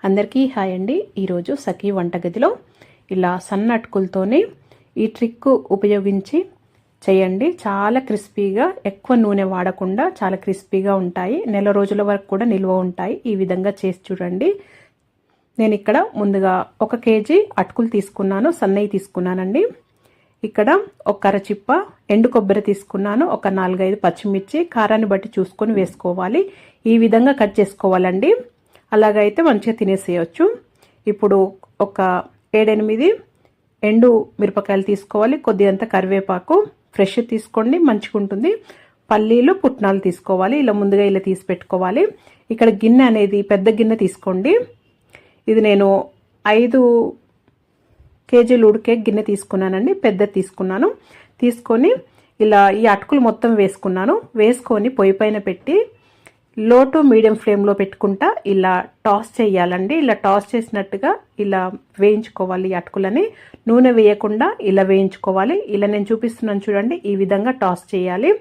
అందరికీ హాయ్ అండి. ఈరోజు సఖీ వంటగదిలో ఇలా సన్న అటుకులతోనే ఈ ట్రిక్ ఉపయోగించి చేయండి. చాలా క్రిస్పీగా, ఎక్కువ నూనె వాడకుండా చాలా క్రిస్పీగా ఉంటాయి. నెల రోజుల వరకు కూడా నిల్వ ఉంటాయి. ఈ విధంగా చేసి చూడండి. నేను ఇక్కడ ముందుగా 1 కేజీ అటుకులు తీసుకున్నాను, సన్నవి తీసుకున్నానండి. ఇక్కడ ఒక అరచిప్ప ఎండు కొబ్బరి తీసుకున్నాను, ఒక 4-5 పచ్చిమిర్చి, కారాన్ని బట్టి చూసుకొని వేసుకోవాలి. ఈ విధంగా కట్ చేసుకోవాలండి. అలాగైతే మంచిగా తినేసేయచ్చు. ఇప్పుడు ఒక 7-8 ఎండు మిరపకాయలు తీసుకోవాలి. కొద్దిగంత కరివేపాకు ఫ్రెష్ తీసుకోండి, మంచిగా ఉంటుంది. పల్లీలు, పుట్నాలు తీసుకోవాలి. ఇలా ముందుగా ఇలా తీసి పెట్టుకోవాలి. ఇక్కడ గిన్నె అనేది పెద్ద గిన్నె తీసుకోండి. ఇది నేను 5 కేజీలు ఉడికే గిన్నె తీసుకున్నానండి, పెద్దది తీసుకున్నాను. తీసుకొని ఇలా ఈ అటుకులు మొత్తం వేసుకున్నాను. వేసుకొని పొయ్యి పైన పెట్టి లో టు మీడియం ఫ్లేమ్లో పెట్టుకుంటా ఇలా టాస్ చేయాలండి. ఇలా టాస్ చేసినట్టుగా ఇలా వేయించుకోవాలి. ఈ అటుకులని నూనె వేయకుండా ఇలా వేయించుకోవాలి. ఇలా నేను చూపిస్తున్నాను చూడండి, ఈ విధంగా టాస్ చేయాలి.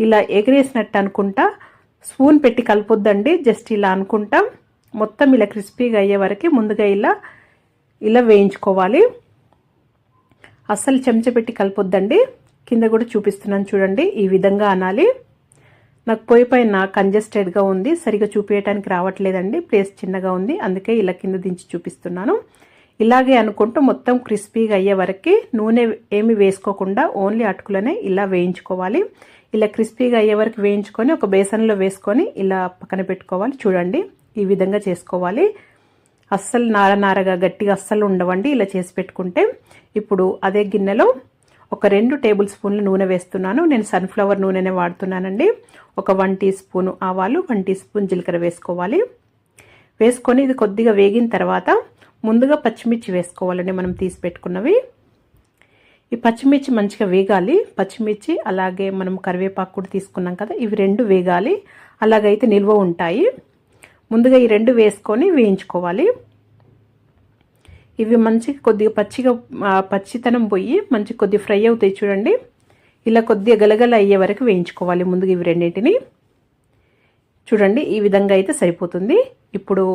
ఇలా ఎగిరేసినట్టు అనుకుంటా, స్పూన్ పెట్టి కలపొద్దండి. జస్ట్ ఇలా అనుకుంటా మొత్తం ఇలా క్రిస్పీగా అయ్యే వరకు ముందుగా ఇలా వేయించుకోవాలి. అస్సలు చెంచా పెట్టి కలపొద్దండి. కింద కూడా చూపిస్తున్నాను చూడండి, ఈ విధంగా అనాలి. నాకు పొయ్యి పైన కంజెస్టెడ్గా ఉంది, సరిగా చూపించడానికి రావట్లేదండి, ప్లేస్ చిన్నగా ఉంది, అందుకే ఇలా కింద దించి చూపిస్తున్నాను. ఇలాగే అనుకుంటూ మొత్తం క్రిస్పీగా అయ్యే వరకు నూనె ఏమి వేసుకోకుండా ఓన్లీ అటుకులనే ఇలా వేయించుకోవాలి. ఇలా క్రిస్పీగా అయ్యే వరకు వేయించుకొని ఒక బేసన్లో వేసుకొని ఇలా పక్కన పెట్టుకోవాలి. చూడండి, ఈ విధంగా చేసుకోవాలి. అస్సలు నారగా గట్టిగా అస్సలు ఉండవండి ఇలా చేసి పెట్టుకుంటే. ఇప్పుడు అదే గిన్నెలో ఒక 2 టేబుల్ స్పూన్లు నూనె వేస్తున్నాను. నేను సన్ఫ్లవర్ నూనెనే వాడుతున్నానండి. ఒక 1 టీ స్పూన్ ఆవాలు, 1 టీ స్పూన్ జీలకర్ర వేసుకోవాలి. వేసుకొని ఇది కొద్దిగా వేగిన తర్వాత ముందుగా పచ్చిమిర్చి వేసుకోవాలండి, మనం తీసి పెట్టుకున్నవి. ఈ పచ్చిమిర్చి మంచిగా వేగాలి. పచ్చిమిర్చి అలాగే మనం కరివేపాకు కూడా తీసుకున్నాం కదా, ఇవి 2 వేగాలి. అలాగైతే నిల్వ ఉంటాయి. ముందుగా ఈ 2 వేసుకొని వేయించుకోవాలి. ఇవి మంచిగా కొద్దిగా పచ్చితనం పోయి మంచి కొద్దిగా ఫ్రై అవుతాయి చూడండి. ఇలా కొద్దిగా గలగల అయ్యే వరకు వేయించుకోవాలి ముందుగా ఇవి రెండింటిని. చూడండి, ఈ విధంగా అయితే సరిపోతుంది. ఇప్పుడు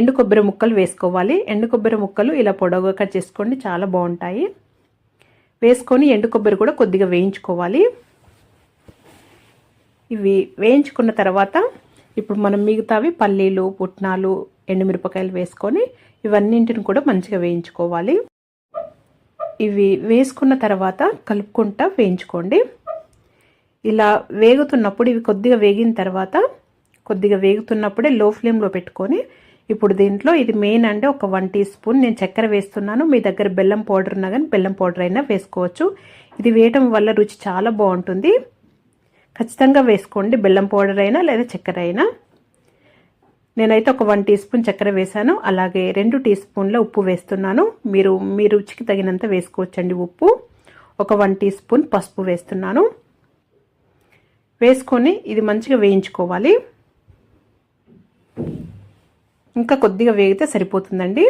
ఎండు కొబ్బరి ముక్కలు వేసుకోవాలి. ఎండు కొబ్బరి ముక్కలు ఇలా పొడవుగా కట్ చేసుకోండి, చాలా బాగుంటాయి. వేసుకొని ఎండు కొబ్బరి కూడా కొద్దిగా వేయించుకోవాలి. ఇవి వేయించుకున్న తర్వాత ఇప్పుడు మనం మిగతావి పల్లీలు, పుట్నాలు, ఎండుమిరపకాయలు వేసుకొని ఇవన్నింటిని కూడా మంచిగా వేయించుకోవాలి. ఇవి వేసుకున్న తర్వాత కలుపుకుంటా వేయించుకోండి. ఇలా వేగుతున్నప్పుడు ఇవి కొద్దిగా వేగిన తర్వాత కొద్దిగా వేగుతున్నప్పుడే లో ఫ్లేమ్లో పెట్టుకొని ఇప్పుడు దీంట్లో ఇది మెయిన్ అంటే ఒక 1 టీ స్పూన్ నేను చక్కెర వేస్తున్నాను. మీ దగ్గర బెల్లం పౌడర్ ఉన్నా కానీ బెల్లం పౌడర్ అయినా వేసుకోవచ్చు. ఇది వేయటం వల్ల రుచి చాలా బాగుంటుంది. ఖచ్చితంగా వేసుకోండి, బెల్లం పౌడర్ అయినా లేదా చక్కెర అయినా. నేనైతే ఒక 1 టీ స్పూన్ చక్కెర వేసాను. అలాగే 2 టీ స్పూన్ల ఉప్పు వేస్తున్నాను. మీ రుచికి తగినంత వేసుకోవచ్చండి ఉప్పు. ఒక 1 టీ స్పూన్ పసుపు వేస్తున్నాను. వేసుకొని ఇది మంచిగా వేయించుకోవాలి. ఇంకా కొద్దిగా వేగితే సరిపోతుందండి.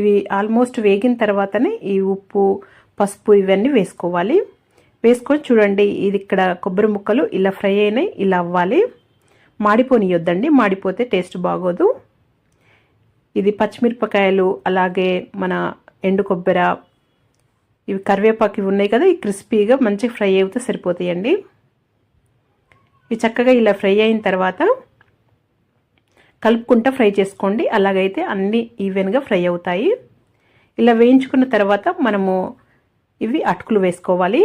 ఇవి ఆల్మోస్ట్ వేగిన తర్వాతనే ఈ ఉప్పు, పసుపు ఇవన్నీ వేసుకోవాలి. వేసుకొని చూడండి, ఇది ఇక్కడ కొబ్బరి ముక్కలు ఇలా ఫ్రై అయినాయి, ఇలా అవ్వాలి. మాడిపోనియొద్దండి, మాడిపోతే టేస్ట్ బాగోదు. ఇది పచ్చిమిరపకాయలు అలాగే మన ఎండు కొబ్బరి, ఇవి కరివేపాకు ఇవి ఉన్నాయి కదా, ఈ క్రిస్పీగా మంచిగా ఫ్రై అవుతే సరిపోతాయండి. ఇవి చక్కగా ఇలా ఫ్రై అయిన తర్వాత కలుపుకుంటా ఫ్రై చేసుకోండి. అలాగైతే అన్నీ ఈవెన్గా ఫ్రై అవుతాయి. ఇలా వేయించుకున్న తర్వాత మనము ఇవి అటుకులు వేసుకోవాలి.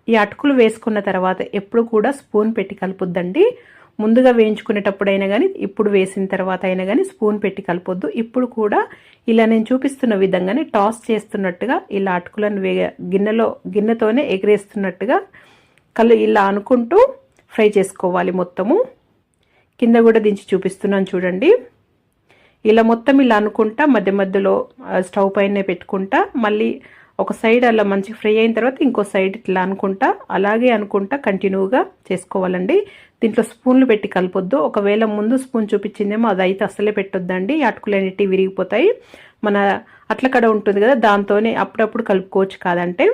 ఈ అటుకులు వేసుకున్న తర్వాత ఎప్పుడు కూడా స్పూన్ పెట్టి కలుపుద్దండి. ముందుగా వేయించుకునేటప్పుడైనా కానీ ఇప్పుడు వేసిన తర్వాత అయినా కానీ స్పూన్ పెట్టి కలపొద్దు. ఇప్పుడు కూడా ఇలా నేను చూపిస్తున్న విధంగానే టాస్ చేస్తున్నట్టుగా ఇలా అటుకులను గిన్నెతోనే ఎగిరేస్తున్నట్టుగా ఇలా అనుకుంటూ ఫ్రై చేసుకోవాలి మొత్తము. కింద కూడా దించి చూపిస్తున్నాను చూడండి. ఇలా మొత్తం ఇలా అనుకుంటా మధ్య మధ్యలో స్టవ్ పైనే పెట్టుకుంటా మళ్ళీ ఒక సైడ్ అలా మంచిగా ఫ్రై అయిన తర్వాత ఇంకో సైడ్ ఇట్లా అనుకుంటా అలాగే అనుకుంటా కంటిన్యూగా చేసుకోవాలండి. దీంట్లో స్పూన్లు పెట్టి కలపొద్దు. ఒకవేళ ముందు స్పూన్ చూపించిందేమో అదైతే అస్సలే పెట్టొద్దండి, అటుకులన్నిటి విరిగిపోతాయి. మన అట్ల కడ ఉంటుంది కదా, దాంతోనే అప్పుడప్పుడు కలుపుకోవచ్చు. కాదంటే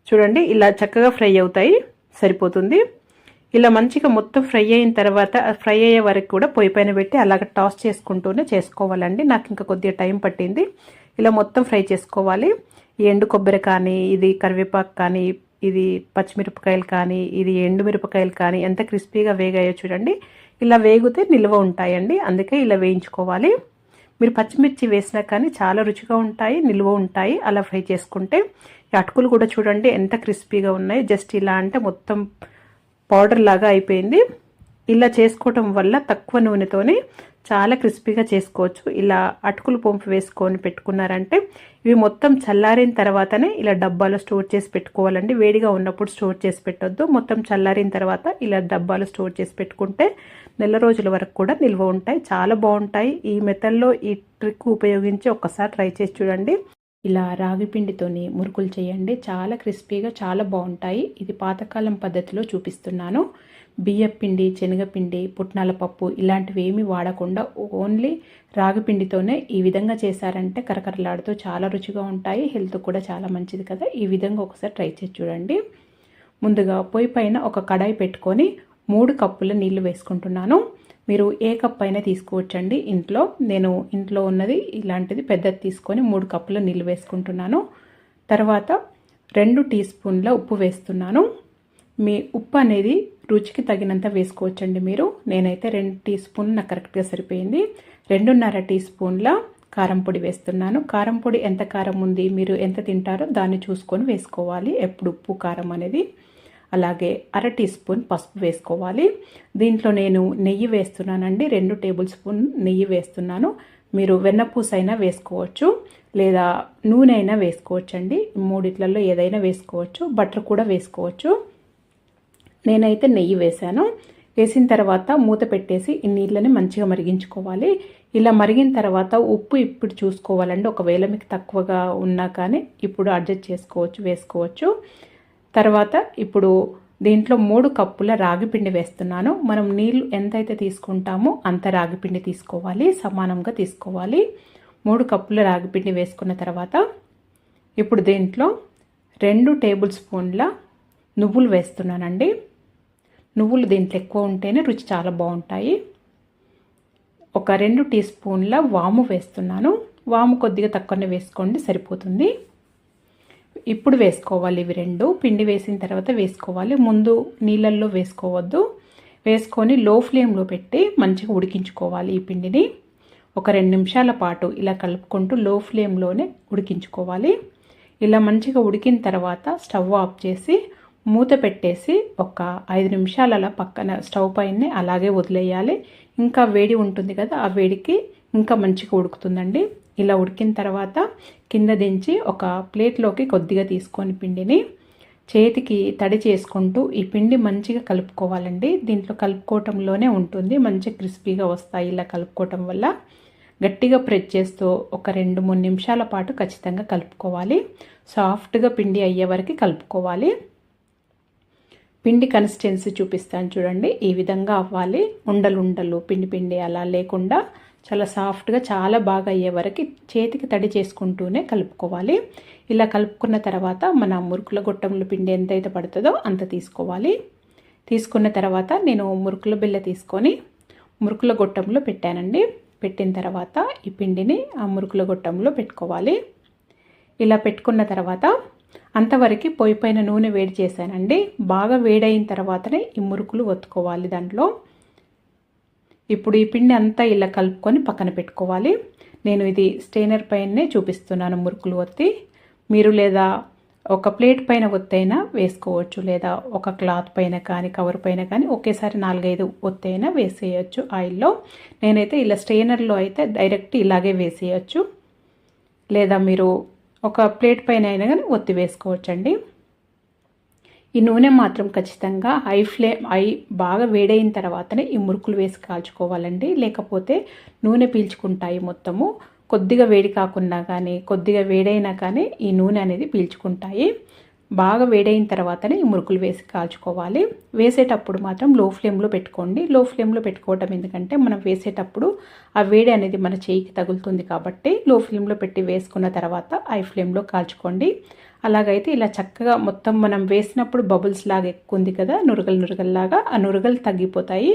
చూడండి ఇలా చక్కగా ఫ్రై అవుతాయి, సరిపోతుంది. ఇలా మంచిగా మొత్తం ఫ్రై అయిన తర్వాత ఫ్రై అయ్యే వరకు కూడా పొయ్యి పైన పెట్టి అలాగ టాస్ చేసుకుంటూనే చేసుకోవాలండి. నాకు ఇంకా కొద్దిగా టైం పట్టింది. ఇలా మొత్తం ఫ్రై చేసుకోవాలి. ఈ ఎండు కొబ్బరి కానీ, ఇది కరివేపాకు కానీ, ఇది పచ్చిమిరపకాయలు కానీ, ఇది ఎండు మిరపకాయలు కానీ ఎంత క్రిస్పీగా వేగాయో చూడండి. ఇలా వేగితే నిల్వ ఉంటాయండి, అందుకే ఇలా వేయించుకోవాలి. మీరు పచ్చిమిర్చి వేసినా కానీ చాలా రుచిగా ఉంటాయి, నిల్వ ఉంటాయి అలా ఫ్రై చేసుకుంటే. అటుకులు కూడా చూడండి ఎంత క్రిస్పీగా ఉన్నాయి. జస్ట్ ఇలా అంటే మొత్తం పౌడర్ లాగా అయిపోయింది. ఇలా చేసుకోవటం వల్ల తక్కువ నూనెతోనే చాలా క్రిస్పీగా చేసుకోవచ్చు. ఇలా అటుకులు పొంపు వేసుకొని పెట్టుకున్నారంటే ఇవి మొత్తం చల్లారిన తర్వాతనే ఇలా డబ్బాలో స్టోర్ చేసి పెట్టుకోవాలండి. వేడిగా ఉన్నప్పుడు స్టోర్ చేసి పెట్టొద్దు. మొత్తం చల్లారిన తర్వాత ఇలా డబ్బాలో స్టోర్ చేసి పెట్టుకుంటే నెల రోజుల వరకు కూడా నిల్వ ఉంటాయి. చాలా బాగుంటాయి. ఈ మెథడ్లో ఈ ట్రిక్ ఉపయోగించి ఒక్కసారి ట్రై చేసి చూడండి. ఇలా రాగి పిండితోని మురుకులు చేయండి, చాలా క్రిస్పీగా చాలా బాగుంటాయి. ఇది పాతకాలం పద్ధతిలో చూపిస్తున్నాను. బియ్యపిండి, శనగపిండి, పుట్నాల పప్పు ఇలాంటివి ఏమీ వాడకుండా ఓన్లీ రాగి పిండితోనే ఈ విధంగా చేశారంటే కరకరలాడుతూ చాలా రుచిగా ఉంటాయి. హెల్త్ కూడా చాలా మంచిది కదా. ఈ విధంగా ఒకసారి ట్రై చేసి చూడండి. ముందుగా పొయ్యి పైన ఒక కడాయి పెట్టుకొని 3 కప్పుల నీళ్లు వేసుకుంటున్నాను. మీరు ఏ కప్ అయినా తీసుకోవచ్చండి. నేను ఇంట్లో ఉన్నది ఇలాంటిది పెద్దది తీసుకొని 3 కప్పుల నీళ్ళు వేసుకుంటున్నాను. తర్వాత 2 టీ స్పూన్ల ఉప్పు వేస్తున్నాను. మీ ఉప్పు అనేది రుచికి తగినంత వేసుకోవచ్చండి మీరు. నేనైతే 2 టీ స్పూన్లు నాకు కరెక్ట్గా సరిపోయింది. 2.5 టీ స్పూన్ల కారం పొడి వేస్తున్నాను. కారం పొడి ఎంత కారం ఉంది, మీరు ఎంత తింటారో దాన్ని చూసుకొని వేసుకోవాలి ఎప్పుడు ఉప్పు కారం అనేది. అలాగే 1/2 టీ స్పూన్ పసుపు వేసుకోవాలి. దీంట్లో నేను నెయ్యి వేస్తున్నానండి. 2 టేబుల్ స్పూన్ నెయ్యి వేస్తున్నాను. మీరు వెన్నపూస అయినా వేసుకోవచ్చు, లేదా నూనె అయినా వేసుకోవచ్చండి. మూడిట్లలో ఏదైనా వేసుకోవచ్చు. బటర్ కూడా వేసుకోవచ్చు. నేనైతే నెయ్యి వేసాను. వేసిన తర్వాత మూత పెట్టేసి ఈ నీళ్ళని మంచిగా మరిగించుకోవాలి. ఇలా మరిగిన తర్వాత ఉప్పు ఇప్పుడు చూసుకోవాలండి. ఒకవేళ మీకు తక్కువగా ఉన్నా కానీ ఇప్పుడు అడ్జస్ట్ చేసుకోవచ్చు, వేసుకోవచ్చు. తర్వాత ఇప్పుడు దీంట్లో 3 కప్పుల రాగిపిండి వేస్తున్నాను. మనం నీళ్ళు ఎంతైతే తీసుకుంటామో అంత రాగిపిండి తీసుకోవాలి, సమానంగా తీసుకోవాలి. 3 కప్పుల రాగిపిండి వేసుకున్న తర్వాత ఇప్పుడు దీంట్లో 2 టేబుల్ స్పూన్ల నువ్వులు వేస్తున్నానండి. నువ్వులు దీంట్లో ఎక్కువ ఉంటేనే రుచి చాలా బాగుంటాయి. ఒక 2 టీ స్పూన్ల వాము వేస్తున్నాను. వాము కొద్దిగా తక్కువనే వేసుకోండి, సరిపోతుంది. ఇప్పుడు వేసుకోవాలి ఇవి 2. పిండి వేసిన తర్వాత వేసుకోవాలి. ముందు నీళ్ళల్లో వేసుకోవద్దు. వేసుకొని లో ఫ్లేమ్లో పెట్టి మంచిగా ఉడికించుకోవాలి ఈ పిండిని. ఒక 2 నిమిషాల పాటు ఇలా కలుపుకుంటూ లో ఫ్లేమ్లోనే ఉడికించుకోవాలి. ఇలా మంచిగా ఉడికిన తర్వాత స్టవ్ ఆఫ్ చేసి మూత పెట్టేసి ఒక 5 నిమిషాలు అలా పక్కన స్టవ్ పైనే అలాగే వదిలేయాలి. ఇంకా వేడి ఉంటుంది కదా, ఆ వేడికి ఇంకా మంచిగా ఉడుకుతుందండి. ఇలా ఉడికిన తర్వాత కింద దించి ఒక ప్లేట్లోకి కొద్దిగా తీసుకొని పిండిని చేతికి తడి చేసుకుంటూ ఈ పిండి మంచిగా కలుపుకోవాలండి. దీంట్లో కలుపుకోవటంలోనే ఉంటుంది, మంచిగా క్రిస్పీగా వస్తాయి. ఇలా కలుపుకోవటం వల్ల గట్టిగా ప్రెస్ చేస్తూ ఒక 2-3 నిమిషాల పాటు ఖచ్చితంగా కలుపుకోవాలి. సాఫ్ట్గా పిండి అయ్యే వరకు కలుపుకోవాలి. పిండి కన్సిస్టెన్సీ చూపిస్తాను చూడండి. ఈ విధంగా అవ్వాలి. ఉండలు పిండి అలా లేకుండా చాలా సాఫ్ట్గా చాలా బాగా అయ్యే వరకు చేతికి తడి చేసుకుంటూనే కలుపుకోవాలి. ఇలా కలుపుకున్న తర్వాత మన మురుకుల గొట్టంలో పిండి ఎంతైతే పడుతుందో అంత తీసుకోవాలి. తీసుకున్న తర్వాత నేను మురుకుల బిళ్ళ తీసుకొని మురుకుల గొట్టంలో పెట్టానండి. పెట్టిన తర్వాత ఈ పిండిని ఆ మురుకుల గొట్టంలో పెట్టుకోవాలి. ఇలా పెట్టుకున్న తర్వాత అంతవరకు పొయ్యి పైన నూనె వేడి చేశానండి. బాగా వేడైన తర్వాతనే ఈ మురుకులు ఒత్తుకోవాలి దాంట్లో. ఇప్పుడు ఈ పిండి అంతా ఇలా కలుపుకొని పక్కన పెట్టుకోవాలి. నేను ఇది స్టెయినర్ పైనే చూపిస్తున్నాను మురుకులు ఒత్తి. మీరు లేదా ఒక ప్లేట్ పైన ఒత్తైనా వేసుకోవచ్చు, లేదా ఒక క్లాత్ పైన కానీ కవర్ పైన కానీ ఒకేసారి 4-5 ఒత్తైనా వేసేయచ్చు ఆయిల్లో. నేనైతే ఇలా స్టెయినర్లో అయితే డైరెక్ట్ ఇలాగే వేసేయచ్చు, లేదా మీరు ఒక ప్లేట్ పైన అయినా కానీ ఒత్తి వేసుకోవచ్చండి. ఈ నూనె మాత్రం ఖచ్చితంగా హై బాగా వేడైన తర్వాతనే ఈ మురుకులు వేసి కాల్చుకోవాలండి. లేకపోతే నూనె పీల్చుకుంటాయి మొత్తము. కొద్దిగా వేడి కాకున్నా కానీ కొద్దిగా వేడైనా కానీ ఈ నూనె అనేది పీల్చుకుంటాయి. బాగా వేడైన తర్వాతనే ఈ మురుకులు వేసి కాల్చుకోవాలి. వేసేటప్పుడు మాత్రం లో ఫ్లేమ్లో పెట్టుకోండి. లో ఫ్లేమ్లో పెట్టుకోవటం ఎందుకంటే మనం వేసేటప్పుడు ఆ వేడి అనేది మన చేయికి తగులుతుంది కాబట్టి లో ఫ్లేమ్లో పెట్టి వేసుకున్న తర్వాత హై ఫ్లేమ్లో కాల్చుకోండి. అలాగైతే ఇలా చక్కగా మొత్తం మనం వేసినప్పుడు బబుల్స్ లాగా ఎక్కువ ఉంది కదా, నురగల్లాగా, ఆ నురగలు తగ్గిపోతాయి.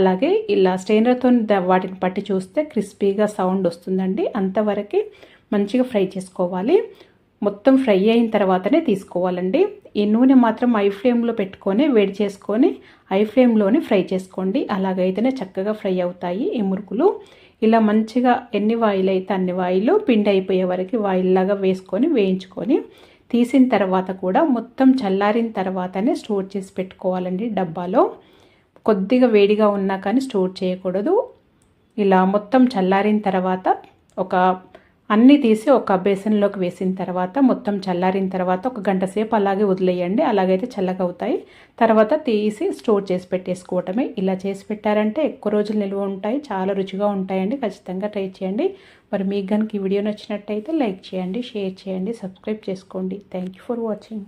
అలాగే ఇలా స్ట్రెయినర్తో వాటిని పట్టి చూస్తే క్రిస్పీగా సౌండ్ వస్తుందండి. అంతవరకు మంచిగా ఫ్రై చేసుకోవాలి. మొత్తం ఫ్రై అయిన తర్వాతనే తీసుకోవాలండి. ఈ నూనె మాత్రం ఐ ఫ్లేమ్లో పెట్టుకొని వేడి చేసుకొని ఐ ఫ్లేమ్లోనే ఫ్రై చేసుకోండి. అలాగైతేనే చక్కగా ఫ్రై అవుతాయి ఈ మురుకులు. ఇలా మంచిగా ఎన్ని వాయిల్ అయితే అన్ని వాయిలు పిండి అయిపోయే వరకు వాయిల్లాగా వేసుకొని వేయించుకొని తీసిన తర్వాత కూడా మొత్తం చల్లారిన తర్వాతనే స్టోర్ చేసి పెట్టుకోవాలండి డబ్బాలో. కొద్దిగా వేడిగా ఉన్నా కానీ స్టోర్ చేయకూడదు. ఇలా మొత్తం చల్లారిన తర్వాత అన్నీ తీసి ఒక బేసన్లోకి వేసిన తర్వాత మొత్తం చల్లారిన తర్వాత ఒక గంట సేపు అలాగే వదిలేయండి. అలాగైతే చల్లగా అవుతాయి. తర్వాత తీసి స్టోర్ చేసి పెట్టేసుకోవటమే. ఇలా చేసి పెట్టారంటే ఎక్కువ రోజులు నిల్వ ఉంటాయి. చాలా రుచిగా ఉంటాయండి. ఖచ్చితంగా ట్రై చేయండి. మరి మీకు కనుక ఈ వీడియో నచ్చినట్టయితే లైక్ చేయండి, షేర్ చేయండి, సబ్స్క్రైబ్ చేసుకోండి. Thank you for watching.